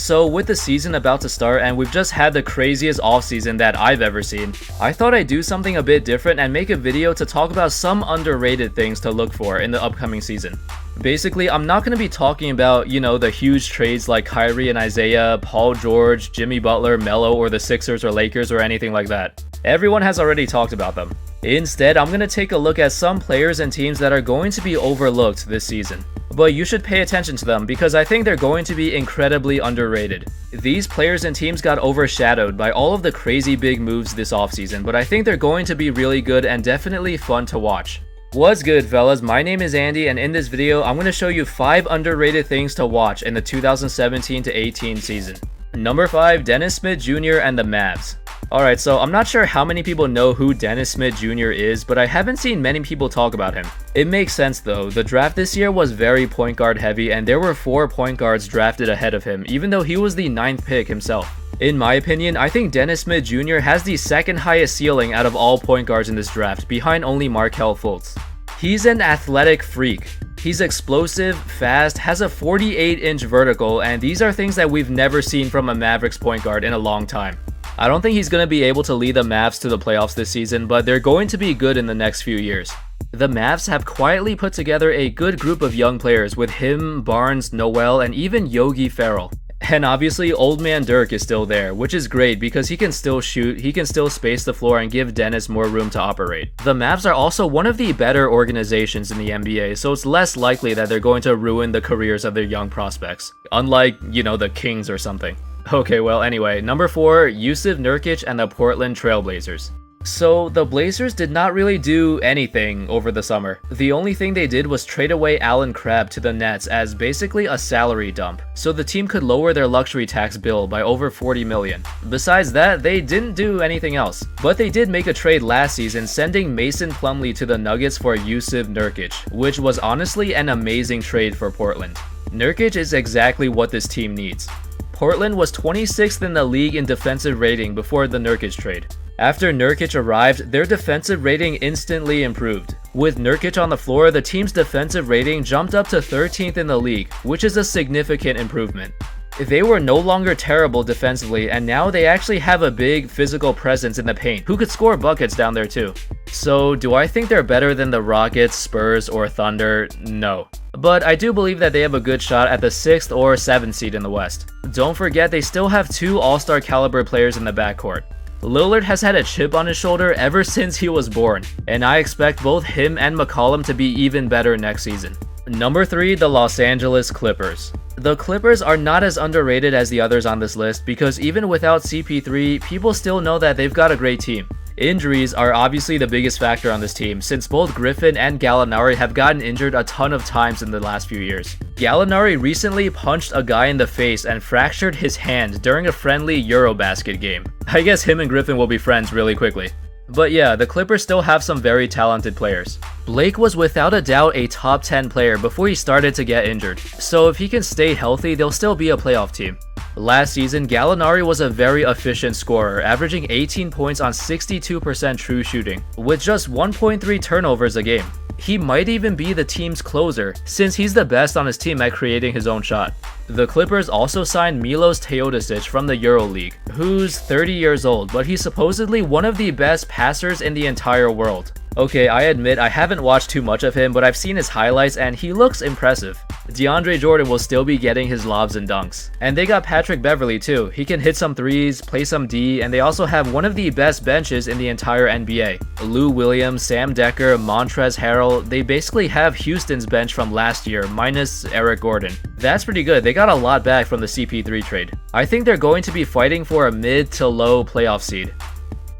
So with the season about to start and we've just had the craziest offseason that I've ever seen, I thought I'd do something a bit different and make a video to talk about some underrated things to look for in the upcoming season. Basically, I'm not going to be talking about, the huge trades like Kyrie and Isaiah, Paul George, Jimmy Butler, Melo, or the Sixers or Lakers or anything like that. Everyone has already talked about them. Instead, I'm going to take a look at some players and teams that are going to be overlooked this season. But you should pay attention to them because I think they're going to be incredibly underrated. These players and teams got overshadowed by all of the crazy big moves this offseason, but I think they're going to be really good and definitely fun to watch. What's good, fellas? My name is Andy, and in this video, I'm going to show you 5 underrated things to watch in the 2017-18 season. Number 5, Dennis Smith Jr. and the Mavs. Alright, so I'm not sure how many people know who Dennis Smith Jr. is, but I haven't seen many people talk about him. It makes sense though, the draft this year was very point guard heavy and there were 4 point guards drafted ahead of him, even though he was the 9th pick himself. In my opinion, I think Dennis Smith Jr. has the 2nd highest ceiling out of all point guards in this draft, behind only Markelle Fultz. He's an athletic freak. He's explosive, fast, has a 48-inch vertical, and these are things that we've never seen from a Mavericks point guard in a long time. I don't think he's going to be able to lead the Mavs to the playoffs this season, but they're going to be good in the next few years. The Mavs have quietly put together a good group of young players with him, Barnes, Noel, and even Yogi Ferrell. And obviously, old man Dirk is still there, which is great because he can still shoot, he can still space the floor and give Dennis more room to operate. The Mavs are also one of the better organizations in the NBA, so it's less likely that they're going to ruin the careers of their young prospects. Unlike, the Kings or something. Okay, well anyway, number 4, Jusuf Nurkic and the Portland Trail Blazers. So, the Blazers did not really do anything over the summer. The only thing they did was trade away Allen Crabbe to the Nets as basically a salary dump, so the team could lower their luxury tax bill by over $40 million. Besides that, they didn't do anything else. But they did make a trade last season, sending Mason Plumlee to the Nuggets for Jusuf Nurkic, which was honestly an amazing trade for Portland. Nurkic is exactly what this team needs. Portland was 26th in the league in defensive rating before the Nurkic trade. After Nurkic arrived, their defensive rating instantly improved. With Nurkic on the floor, the team's defensive rating jumped up to 13th in the league, which is a significant improvement. They were no longer terrible defensively, and now they actually have a big physical presence in the paint, who could score buckets down there too. So, do I think they're better than the Rockets, Spurs, or Thunder? No. But I do believe that they have a good shot at the 6th or 7th seed in the West. Don't forget, they still have 2 all-star caliber players in the backcourt. Lillard has had a chip on his shoulder ever since he was born, and I expect both him and McCollum to be even better next season. Number 3, the Los Angeles Clippers. The Clippers are not as underrated as the others on this list because even without CP3, people still know that they've got a great team. Injuries are obviously the biggest factor on this team, since both Griffin and Gallinari have gotten injured a ton of times in the last few years. Gallinari recently punched a guy in the face and fractured his hand during a friendly Eurobasket game. I guess him and Griffin will be friends really quickly. But yeah, the Clippers still have some very talented players. Blake was without a doubt a top 10 player before he started to get injured, so if he can stay healthy, they'll still be a playoff team. Last season, Gallinari was a very efficient scorer, averaging 18 points on 62% true shooting, with just 1.3 turnovers a game. He might even be the team's closer, since he's the best on his team at creating his own shot. The Clippers also signed Milos Teodosic from the EuroLeague, who's 30 years old, but he's supposedly one of the best passers in the entire world. Okay, I admit I haven't watched too much of him, but I've seen his highlights and he looks impressive. DeAndre Jordan will still be getting his lobs and dunks. And they got Patrick Beverley too. He can hit some threes, play some D, and they also have one of the best benches in the entire NBA. Lou Williams, Sam Decker, Montrezl Harrell, they basically have Houston's bench from last year, minus Eric Gordon. That's pretty good. They got a lot back from the CP3 trade. I think they're going to be fighting for a mid to low playoff seed.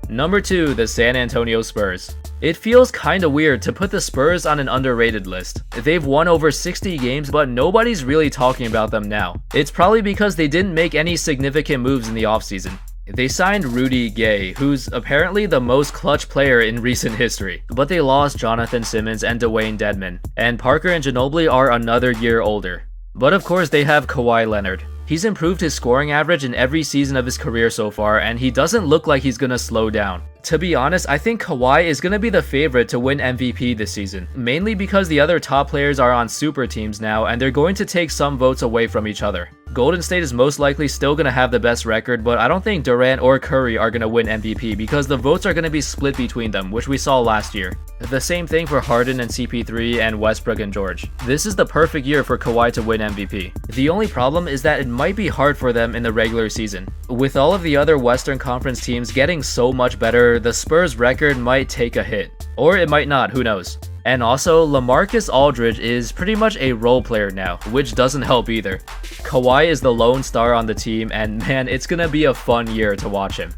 Number 2, the San Antonio Spurs. It feels kinda weird to put the Spurs on an underrated list. They've won over 60 games, but nobody's really talking about them now. It's probably because they didn't make any significant moves in the offseason. They signed Rudy Gay, who's apparently the most clutch player in recent history, but they lost Jonathan Simmons and Dwayne Dedmon, and Parker and Ginobili are another year older. But of course they have Kawhi Leonard. He's improved his scoring average in every season of his career so far, and he doesn't look like he's gonna slow down. To be honest, I think Kawhi is gonna be the favorite to win MVP this season, mainly because the other top players are on super teams now and they're going to take some votes away from each other. Golden State is most likely still going to have the best record, but I don't think Durant or Curry are going to win MVP because the votes are going to be split between them, which we saw last year. The same thing for Harden and CP3 and Westbrook and George. This is the perfect year for Kawhi to win MVP. The only problem is that it might be hard for them in the regular season. With all of the other Western Conference teams getting so much better, the Spurs' record might take a hit. Or it might not, who knows. And also, LaMarcus Aldridge is pretty much a role player now, which doesn't help either. Kawhi is the lone star on the team, and man, it's gonna be a fun year to watch him.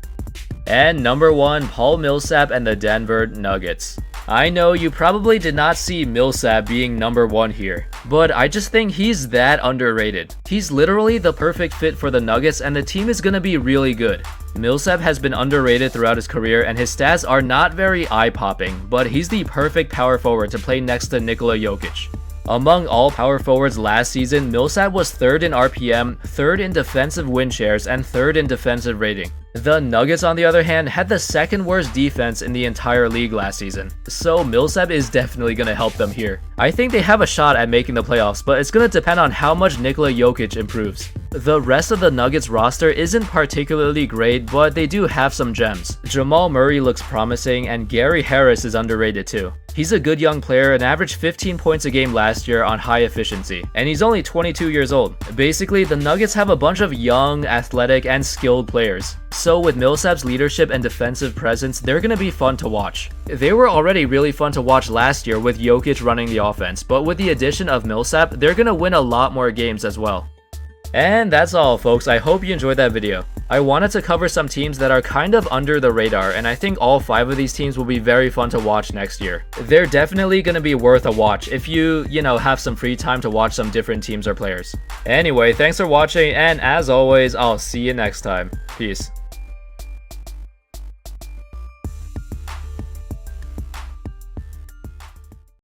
And number 1, Paul Millsap and the Denver Nuggets. I know you probably did not see Millsap being number 1 here, but I just think he's that underrated. He's literally the perfect fit for the Nuggets, and the team is gonna be really good. Millsap has been underrated throughout his career, and his stats are not very eye-popping, but he's the perfect power forward to play next to Nikola Jokic. Among all power forwards last season, Millsap was 3rd in RPM, 3rd in defensive win shares, and 3rd in defensive rating. The Nuggets, on the other hand, had the 2nd worst defense in the entire league last season, so Millsap is definitely going to help them here. I think they have a shot at making the playoffs, but it's going to depend on how much Nikola Jokic improves. The rest of the Nuggets roster isn't particularly great, but they do have some gems. Jamal Murray looks promising, and Gary Harris is underrated too. He's a good young player and averaged 15 points a game last year on high efficiency, and he's only 22 years old. Basically, the Nuggets have a bunch of young, athletic, and skilled players. So with Millsap's leadership and defensive presence, they're going to be fun to watch. They were already really fun to watch last year with Jokic running the offense, but with the addition of Millsap, they're going to win a lot more games as well. And that's all, folks. I hope you enjoyed that video. I wanted to cover some teams that are kind of under the radar, and I think all 5 of these teams will be very fun to watch next year. They're definitely going to be worth a watch if you have some free time to watch some different teams or players. Anyway, thanks for watching, and as always, I'll see you next time. Peace.